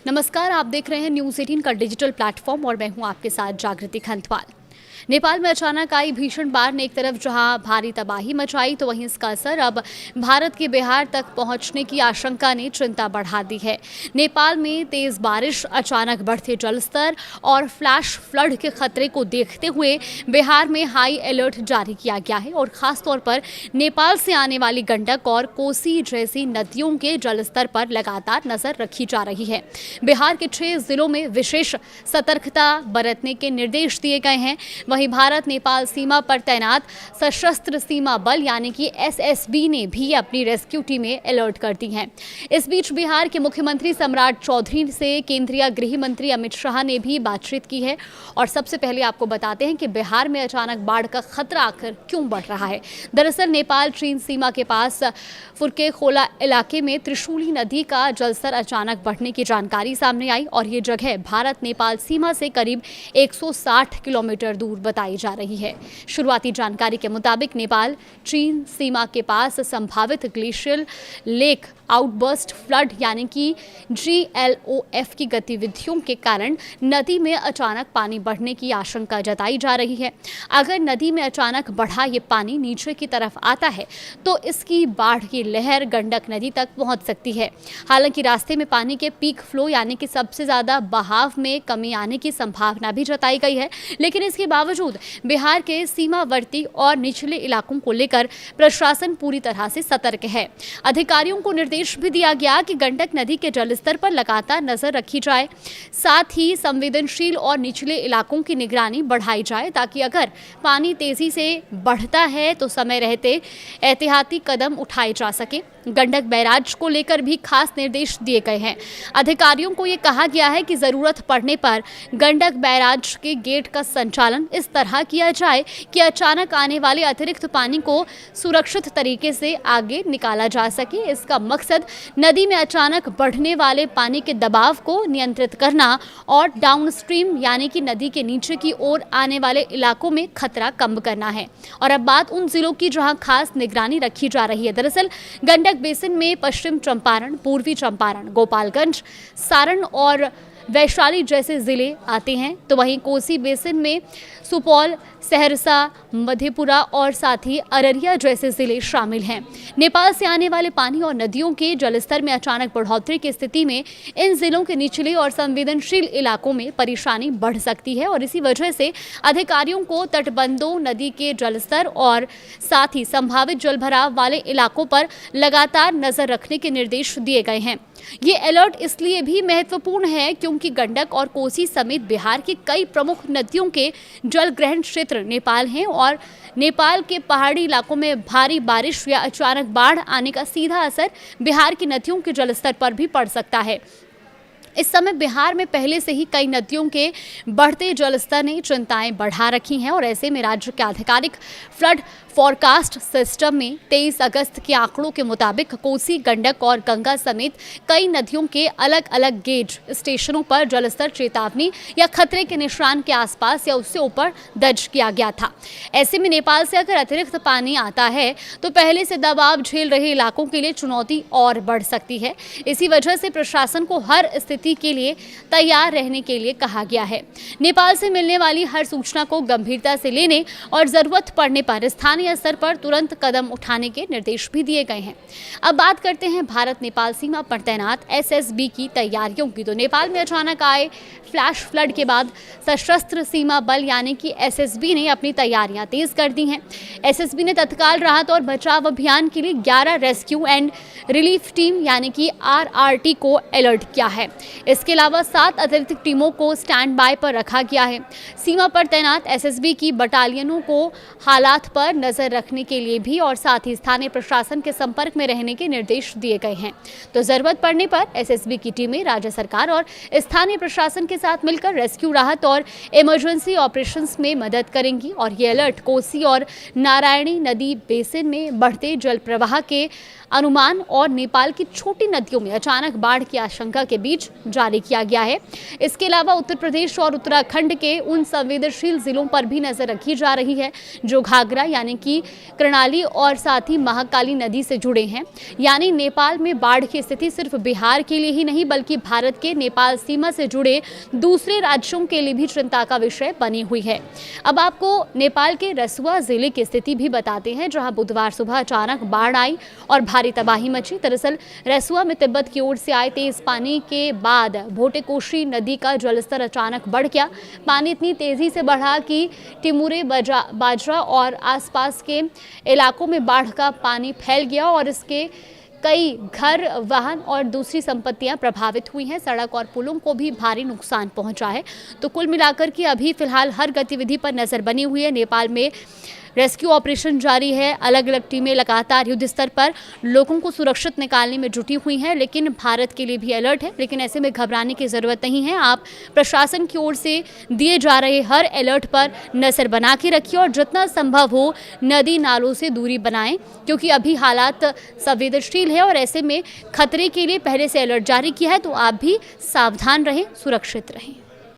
नमस्कार, आप देख रहे हैं न्यूज़ 18 का डिजिटल प्लेटफॉर्म और मैं हूं आपके साथ जागृति खंतवाल। नेपाल में अचानक आई भीषण बाढ़ ने एक तरफ जहां भारी तबाही मचाई तो वहीं इसका असर अब भारत के बिहार तक पहुंचने की आशंका ने चिंता बढ़ा दी है। नेपाल में तेज बारिश, अचानक बढ़ते जलस्तर और फ्लैश फ्लड के खतरे को देखते हुए बिहार में हाई अलर्ट जारी किया गया है और खासतौर पर नेपाल से आने वाली गंडक और कोसी जैसी नदियों के जलस्तर पर लगातार नजर रखी जा रही है। बिहार के 6 जिलों में विशेष सतर्कता बरतने के निर्देश दिए गए हैं। वहीं भारत नेपाल सीमा पर तैनात सशस्त्र सीमा बल यानी कि एसएसबी ने भी अपनी रेस्क्यू टीमें अलर्ट कर दी हैं। इस बीच बिहार के मुख्यमंत्री सम्राट चौधरी से केंद्रीय गृह मंत्री अमित शाह ने भी बातचीत की है और सबसे पहले आपको बताते हैं कि बिहार में अचानक बाढ़ का खतरा आखिर क्यों बढ़ रहा है। दरअसल नेपाल चीन सीमा के पास फुरकेखोला इलाके में त्रिशूली नदी का जलस्तर अचानक बढ़ने की जानकारी सामने आई और ये जगह भारत नेपाल सीमा से करीब 160 किलोमीटर दूर बताई जा रही है। शुरुआती जानकारी के मुताबिक नेपाल चीन सीमा के पास संभावित ग्लेशियल लेक आउटबर्स्ट फ्लड यानी कि GLOF की गतिविधियों के कारण नदी में अचानक पानी बढ़ने की आशंका जताई जा रही है। अगर नदी में अचानक बढ़ा ये पानी नीचे की तरफ आता है तो इसकी बाढ़ की लहर गंडक नदी तक पहुंच सकती है। हालांकि रास्ते में पानी के पीक फ्लो यानी कि सबसे ज्यादा बहाव में कमी आने की संभावना भी जताई गई है, लेकिन इसके बावजूद बिहार के सीमावर्ती और निचले इलाकों को लेकर प्रशासन पूरी तरह से सतर्क है। अधिकारियों को निर्देश भी दिया गया कि गंडक नदी के जलस्तर पर लगातार नजर रखी जाए, साथ ही संवेदनशील और निचले इलाकों की निगरानी बढ़ाई जाए ताकि अगर पानी तेजी से बढ़ता है तो समय रहते एहतियाती कदम उठाए जा सके। गंडक बैराज को लेकर भी खास निर्देश दिए गए हैं। अधिकारियों को ये कहा गया है कि जरूरत पड़ने पर गंडक बैराज के गेट का संचालन इस तरह किया जाए कि अचानक आने वाले अतिरिक्त पानी को सुरक्षित तरीके से आगे निकाला जा सके। इसका मकसद नदी में अचानक बढ़ने वाले पानी के दबाव को नियंत्रित करना और डाउनस्ट्रीम यानी कि नदी के नीचे की ओर आने वाले इलाकों में खतरा कम करना है। और अब बात उन जिलों की जहां खास निगरानी रखी जा रही है। दरअसल गंडक बेसिन में पश्चिम चंपारण, पूर्वी चंपारण, गोपालगंज, सारण और वैशाली जैसे जिले आते हैं, तो वहीं कोसी बेसिन में सुपौल, सहरसा, मधेपुरा और साथ ही अररिया जैसे जिले शामिल हैं। नेपाल से आने वाले पानी और नदियों के जलस्तर में अचानक बढ़ोतरी की स्थिति में इन जिलों के निचले और संवेदनशील इलाकों में परेशानी बढ़ सकती है और इसी वजह से अधिकारियों को तटबंधों, नदी के जलस्तर और साथ ही संभावित जलभराव वाले इलाकों पर लगातार नजर रखने के निर्देश दिए गए हैं। ये अलर्ट इसलिए भी महत्वपूर्ण है क्योंकि गंडक और कोसी समेत बिहार की कई प्रमुख नदियों के जल ग्रहण क्षेत्र नेपाल हैं और नेपाल के पहाड़ी इलाकों में भारी बारिश या अचानक बाढ़ आने का सीधा असर बिहार की नदियों के जलस्तर पर भी पड़ सकता है। इस समय बिहार में पहले से ही कई नदियों के बढ़ते जलस्तर ने चिंताएं बढ़ा रखी हैं और ऐसे में राज्य के आधिकारिक फ्लड फोरकास्ट सिस्टम में 23 अगस्त के आंकड़ों के मुताबिक कोसी, गंडक और गंगा समेत कई नदियों के अलग अलग गेज स्टेशनों पर जलस्तर चेतावनी या खतरे के निशान के आसपास या उससे ऊपर दर्ज किया गया था। ऐसे में नेपाल से अगर अतिरिक्त पानी आता है तो पहले से दबाव झेल रहे इलाकों के लिए चुनौती और बढ़ सकती है। इसी वजह से प्रशासन को हर स्थिति के लिए तैयार रहने के लिए कहा गया है। नेपाल से मिलने वाली हर सूचना को गंभीरता से लेने और जरूरत पड़ने पर स्थानीय स्तर पर तुरंत कदम उठाने के निर्देश भी दिए गए हैं। अब बात करते हैं भारत नेपाल सीमा पर तैनात एसएसबी की तैयारियों की। तो नेपाल में अचानक आए फ्लैश फ्लड के बाद सशस्त्र सीमा बल यानी कि एसएसबी ने अपनी तैयारियां तेज कर दी हैं। एसएसबी ने तत्काल राहत और बचाव अभियान के लिए 11 रेस्क्यू एंड रिलीफ टीम यानी कि RRT को अलर्ट किया है। इसके अलावा 7 अतिरिक्त टीमों को स्टैंड बाय पर रखा गया है। सीमा पर तैनात एसएसबी की बटालियनों को हालात पर नजर रखने के लिए भी और साथ ही स्थानीय प्रशासन के संपर्क में रहने के निर्देश दिए गए हैं। तो जरूरत पड़ने पर एसएसबी की टीमें राज्य सरकार और स्थानीय प्रशासन के साथ मिलकर रेस्क्यू, राहत और इमरजेंसी ऑपरेशंस में मदद करेंगी। और ये अलर्ट कोसी और नारायणी नदी बेसिन में बढ़ते जल प्रवाह के अनुमान और नेपाल की छोटी नदियों में अचानक बाढ़ की आशंका के बीच जारी किया गया है। इसके अलावा उत्तर प्रदेश और उत्तराखंड के उन संवेदनशील जिलों पर भी नजर रखी जा रही है जो घाघरा यानी की कर्णाली और साथ ही महाकाली नदी से जुड़े हैं। यानी नेपाल में बाढ़ की स्थिति सिर्फ बिहार के लिए ही नहीं बल्कि भारत के नेपाल सीमा से जुड़े दूसरे राज्यों के लिए भी चिंता का विषय बनी हुई है। अब आपको नेपाल के रसुआ जिले की स्थिति भी बताते हैं, जहां बुधवार सुबह अचानक बाढ़ आई और भारी तबाही मची। दरअसल रसुआ में तिब्बत की ओर से आए तेज पानी के बाद भोटेकोशी नदी का जलस्तर अचानक बढ़ गया। पानी इतनी तेजी से बढ़ा कि टिमुरे, बाजरा और आसपास के इलाकों में बाढ़ का पानी फैल गया और इसके कई घर, वाहन और दूसरी संपत्तियां प्रभावित हुई हैं। सड़क और पुलों को भी भारी नुकसान पहुंचा है। तो कुल मिलाकर के अभी फिलहाल हर गतिविधि पर नजर बनी हुई है। नेपाल में रेस्क्यू ऑपरेशन जारी है। अलग अलग टीमें लगातार युद्ध स्तर पर लोगों को सुरक्षित निकालने में जुटी हुई हैं, लेकिन भारत के लिए भी अलर्ट है। लेकिन ऐसे में घबराने की ज़रूरत नहीं है। आप प्रशासन की ओर से दिए जा रहे हर अलर्ट पर नज़र बना के रखिए और जितना संभव हो नदी नालों से दूरी बनाएं, क्योंकि अभी हालात संवेदनशील है और ऐसे में खतरे के लिए पहले से अलर्ट जारी किया है। तो आप भी सावधान रहें, सुरक्षित रहें।